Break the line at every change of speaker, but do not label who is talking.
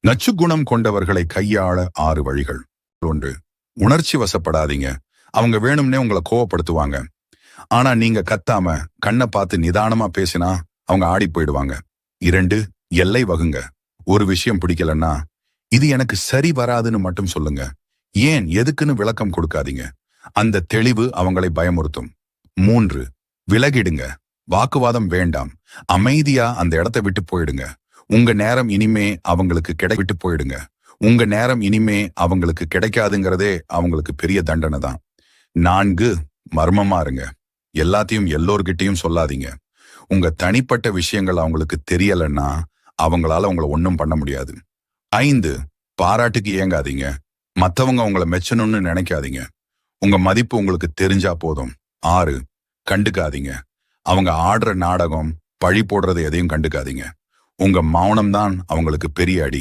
நச்சு குணம் கொண்டவர்களை கையாள 6 வழிகள். 1. உணர்ச்சி வசப்படாதீங்க. அவங்க வேணும்னே உங்களை கோவப்படுத்துவாங்க. ஆனா நீங்க கத்தாம கண்ணை பார்த்து நிதானமா பேசினா அவங்க ஆடி போயிடுவாங்க. 2. எல்லை வகுங்க. ஒரு விஷயம் பிடிக்கலன்னா இது எனக்கு சரி வராதுன்னு மட்டும் சொல்லுங்க. ஏன் எதுக்குன்னு விளக்கம் கொடுக்காதீங்க. அந்த தெளிவு அவங்களை பயமுறுத்தும். 3. விலகிடுங்க. வாக்குவாதம் வேண்டாம். அமைதியா அந்த இடத்தை விட்டு போயிடுங்க. உங்க நேரம் இனிமே அவங்களுக்கு விட்டு போயிடுங்க. உங்க நேரம் இனிமே அவங்களுக்கு கிடைக்காதுங்கிறதே அவங்களுக்கு பெரிய தண்டனை தான். 4. மர்மமா இருங்க. எல்லாத்தையும் எல்லோர்கிட்டையும் சொல்லாதீங்க. உங்க தனிப்பட்ட விஷயங்கள் அவங்களுக்கு தெரியலன்னா அவங்களால உங்களை ஒன்றும் பண்ண முடியாது. 5. பாராட்டுக்கு ஏங்காதீங்க. மத்தவங்க உங்களை மெச்சணும்னு நினைக்காதீங்க. உங்க மதிப்பு உங்களுக்கு தெரிஞ்சா போதும். 6. கண்டுக்காதீங்க. அவங்க ஆடுற நாடகம், பழி போடுறது எதையும் கண்டுக்காதீங்க. உங்க மௌனம்தான் அவங்களுக்கு பெரிய அடி.